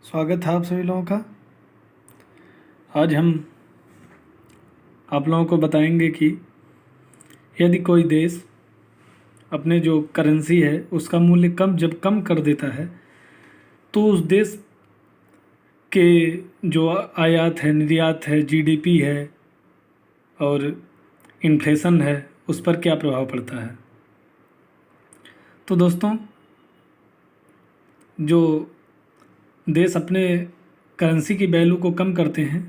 स्वागत है आप सभी लोगों का। आज हम आप लोगों को बताएंगे कि यदि कोई देश अपने जो करेंसी है उसका मूल्य जब कम कर देता है तो उस देश के जो आयात है, निर्यात है, जीडीपी है और इन्फ्लेशन है उस पर क्या प्रभाव पड़ता है। तो दोस्तों, जो देश अपने करेंसी की वैल्यू को कम करते हैं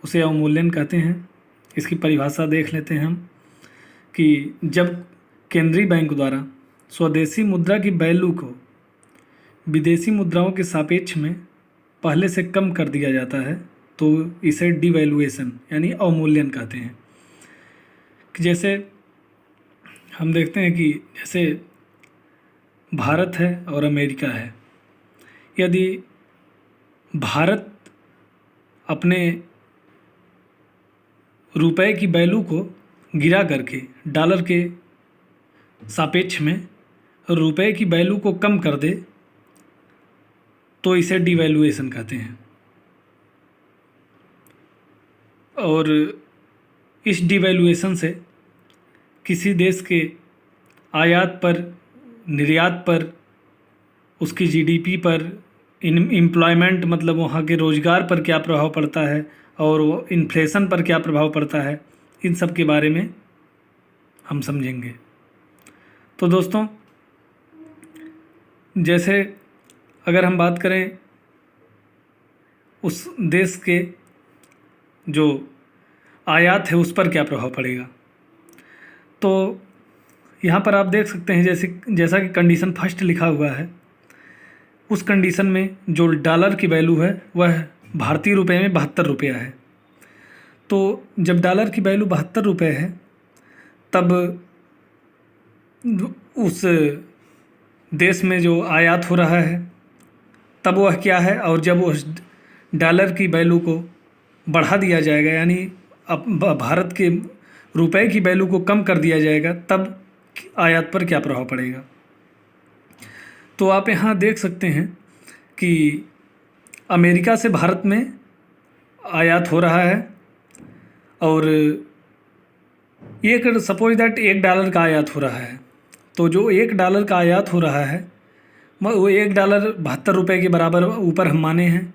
उसे अवमूल्यन कहते हैं। इसकी परिभाषा देख लेते हैं हम कि जब केंद्रीय बैंक द्वारा स्वदेशी मुद्रा की वैल्यू को विदेशी मुद्राओं के सापेक्ष में पहले से कम कर दिया जाता है तो इसे डिवैल्यूएशन यानी अवमूल्यन कहते हैं। कि जैसे हम देखते हैं कि जैसे भारत है और अमेरिका है। यदि भारत अपने रुपए की वैल्यू को गिरा करके डॉलर के सापेक्ष में रुपए की वैल्यू को कम कर दे तो इसे डिवैल्यूएशन कहते हैं। और इस डिवैल्यूएशन से किसी देश के आयात पर, निर्यात पर, उसकी जीडीपी पर, एम्प्लॉयमेंट मतलब वहाँ के रोज़गार पर क्या प्रभाव पड़ता है और वो इन्फ्लेशन पर क्या प्रभाव पड़ता है, इन सब के बारे में हम समझेंगे। तो दोस्तों, जैसे अगर हम बात करें उस देश के जो आयात है उस पर क्या प्रभाव पड़ेगा, तो यहाँ पर आप देख सकते हैं जैसा कि कंडीशन फर्स्ट लिखा हुआ है, उस कंडीशन में जो डॉलर की वैल्यू है वह भारतीय रुपए में 72 रुपया है। तो जब डॉलर की वैल्यू 72 रुपये है तब उस देश में जो आयात हो रहा है तब वह क्या है, और जब उस डॉलर की वैल्यू को बढ़ा दिया जाएगा यानी अब भारत के रुपए की वैल्यू को कम कर दिया जाएगा तब आयात पर क्या प्रभाव पड़ेगा। तो आप यहाँ देख सकते हैं कि अमेरिका से भारत में आयात हो रहा है और एक सपोज दैट $1 का आयात हो रहा है। तो जो $1 का आयात हो रहा है वो $1 72 रुपये के बराबर ऊपर हम माने हैं।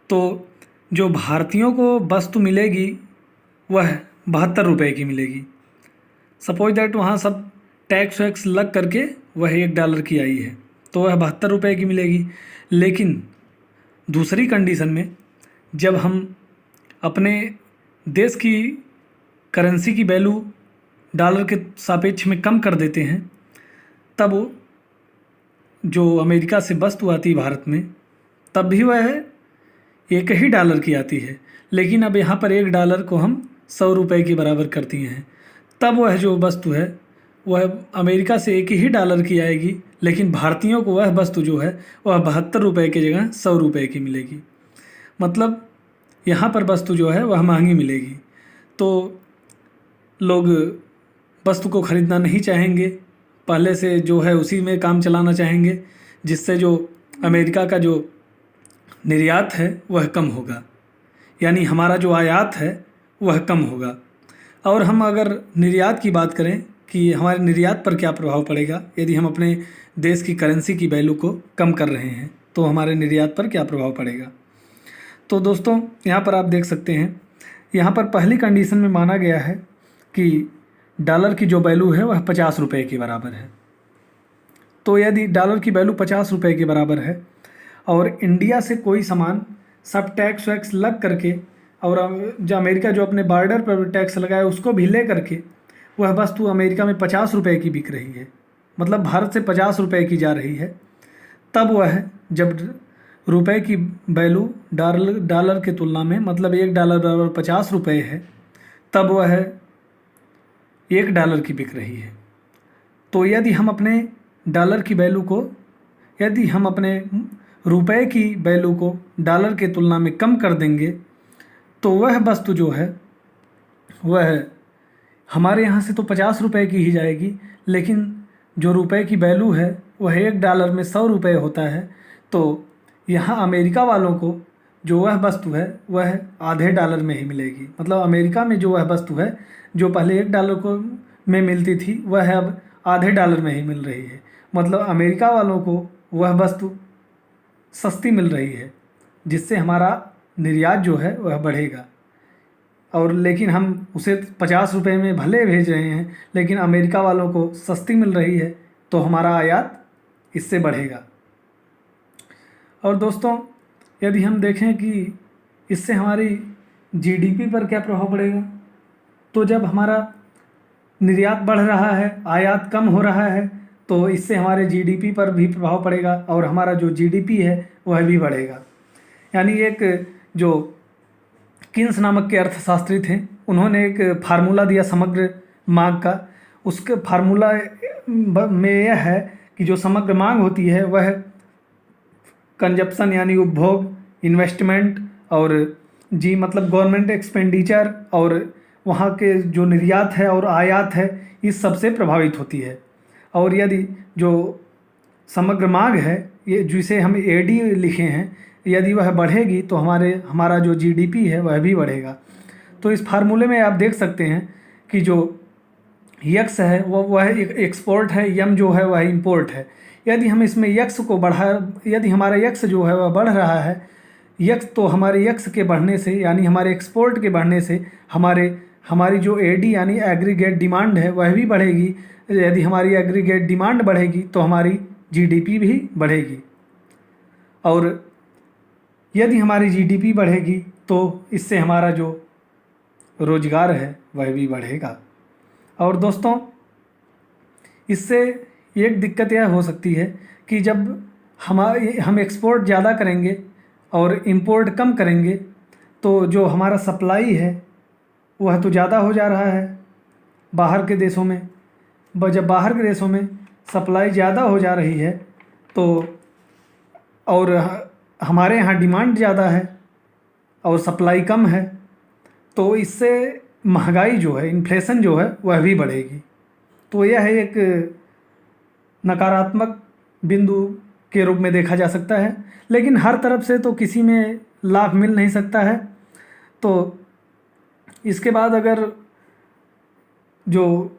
तो जो भारतीयों को वस्तु मिलेगी वह 72 रुपये की मिलेगी। सपोज दैट वहाँ सब टैक्स वैक्स लग करके वह $1 की आई है तो वह 72 रुपये की मिलेगी। लेकिन दूसरी कंडीशन में जब हम अपने देश की करेंसी की वैल्यू डॉलर के सापेक्ष में कम कर देते हैं तब जो अमेरिका से वस्तु आती है भारत में तब भी वह $1 की आती है। लेकिन अब यहाँ पर $1 को हम 100 रुपये के बराबर कर दिए हैं तब वह जो वस्तु है वह अमेरिका से $1 की आएगी, लेकिन भारतीयों को वह वस्तु जो है वह 72 रुपये की जगह 100 रुपये की मिलेगी। मतलब यहाँ पर वस्तु जो है वह महंगी मिलेगी। तो लोग वस्तु को ख़रीदना नहीं चाहेंगे, पहले से जो है उसी में काम चलाना चाहेंगे, जिससे जो अमेरिका का जो निर्यात है वह कम होगा, यानी हमारा जो आयात है वह कम होगा। और हम अगर निर्यात की बात करें कि हमारे निर्यात पर क्या प्रभाव पड़ेगा, यदि हम अपने देश की करेंसी की वैल्यू को कम कर रहे हैं तो हमारे निर्यात पर क्या प्रभाव पड़ेगा। तो दोस्तों, यहाँ पर आप देख सकते हैं, यहाँ पर पहली कंडीशन में माना गया है कि डॉलर की जो वैल्यू है वह 50 रुपये के बराबर है। तो यदि डॉलर की वैल्यू 50 रुपये के बराबर है और इंडिया से कोई सामान सब टैक्स वैक्स लग करके और जो अमेरिका जो अपने बॉर्डर पर टैक्स लगाए उसको भी ले करके वह वस्तु अमेरिका में 50 रुपये की बिक रही है, मतलब भारत से 50 रुपये की जा रही है, तब वह जब रुपए की वैल्यू डॉलर के तुलना में मतलब $1 बराबर 50 रुपये है तब वह $1 की बिक रही है। तो यदि हम अपने डॉलर की वैल्यू को, यदि हम अपने रुपए की वैल्यू को डॉलर के तुलना में कम कर देंगे तो वह वस्तु जो है वह हमारे यहाँ से तो 50 रुपये की ही जाएगी, लेकिन जो रुपए की वैल्यू है वह $1 में 100 रुपये होता है। तो यहाँ अमेरिका वालों को जो वह वस्तु है वह आधे डॉलर में ही मिलेगी। मतलब अमेरिका में जो वह वस्तु है जो पहले $1 को में मिलती थी वह अब आधे डॉलर में ही मिल रही है। मतलब अमेरिका वालों को वह वस्तु सस्ती मिल रही है, जिससे हमारा निर्यात जो है वह बढ़ेगा। और लेकिन हम उसे 50 रुपये में भले भेज रहे हैं, लेकिन अमेरिका वालों को सस्ती मिल रही है, तो हमारा आयात इससे बढ़ेगा। और दोस्तों, यदि हम देखें कि इससे हमारी जीडीपी पर क्या प्रभाव पड़ेगा, तो जब हमारा निर्यात बढ़ रहा है, आयात कम हो रहा है, तो इससे हमारे जीडीपी पर भी प्रभाव पड़ेगा और हमारा जो जीडीपी है वह भी बढ़ेगा। यानी एक जो किन्स नामक के अर्थशास्त्री थे, उन्होंने एक फार्मूला दिया समग्र मांग का। उसके फार्मूला में यह है कि जो समग्र मांग होती है वह कंजप्शन यानी उपभोग, इन्वेस्टमेंट और मतलब गवर्नमेंट एक्सपेंडिचर और वहाँ के जो निर्यात है और आयात है, इस सब से प्रभावित होती है। और यदि जो समग्र मांग है, ये जिसे हम एडी लिखे हैं, यदि वह बढ़ेगी तो हमारा जो जीडीपी है वह भी बढ़ेगा। तो इस फार्मूले में आप देख सकते हैं कि जो यक्स है वह एक्सपोर्ट है, यम जो है वह इंपोर्ट है। यदि हम इसमें यक्स को यदि हमारा यक्स जो है वह बढ़ रहा है, यक्स तो हमारे यक्स के बढ़ने से यानी हमारे एक्सपोर्ट के बढ़ने से हमारी जो एडी यानी एग्रीगेट डिमांड है वह भी बढ़ेगी। यदि हमारी एग्रीगेट डिमांड बढ़ेगी तो हमारी जीडीपी भी बढ़ेगी। और यदि हमारी जीडीपी बढ़ेगी तो इससे हमारा जो रोजगार है वह भी बढ़ेगा। और दोस्तों, इससे एक दिक्कत यह हो सकती है कि जब हम एक्सपोर्ट ज़्यादा करेंगे और इंपोर्ट कम करेंगे, तो जो हमारा सप्लाई है वह तो ज़्यादा हो जा रहा है बाहर के देशों में। जब बाहर के देशों में सप्लाई ज़्यादा हो जा रही है तो और हमारे यहाँ डिमांड ज़्यादा है और सप्लाई कम है, तो इससे महंगाई जो है, इन्फ्लेशन जो है वह भी बढ़ेगी। तो यह एक नकारात्मक बिंदु के रूप में देखा जा सकता है। लेकिन हर तरफ से तो किसी में लाभ मिल नहीं सकता है। तो इसके बाद अगर जो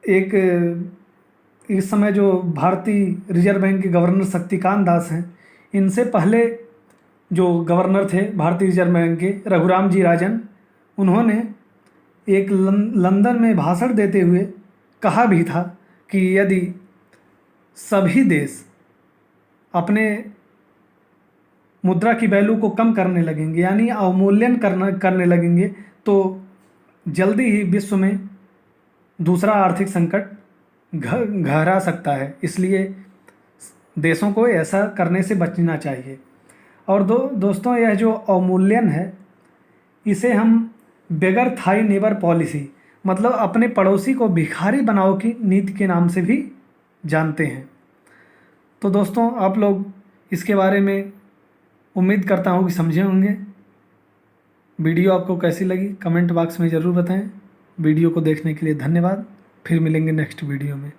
इस समय जो भारतीय रिजर्व बैंक के गवर्नर शक्तिकांत दास हैं, इनसे पहले जो गवर्नर थे भारतीय रिजर्व बैंक के, रघुराम जी राजन, उन्होंने एक लंदन में भाषण देते हुए कहा भी था कि यदि सभी देश अपने मुद्रा की वैल्यू को कम करने लगेंगे यानी अवमूल्यन करने लगेंगे, तो जल्दी ही विश्व में दूसरा आर्थिक संकट गहरा सकता है। इसलिए देशों को ऐसा करने से बचना चाहिए। और दोस्तों, यह जो अवमूल्यन है, इसे हम बेगर थाई नेबर पॉलिसी मतलब अपने पड़ोसी को भिखारी बनाओ की नीति के नाम से भी जानते हैं। तो दोस्तों, आप लोग इसके बारे में उम्मीद करता हूँ कि समझे होंगे। वीडियो आपको कैसी लगी कमेंट बॉक्स में ज़रूर बताएं। वीडियो को देखने के लिए धन्यवाद। फिर मिलेंगे नेक्स्ट वीडियो में।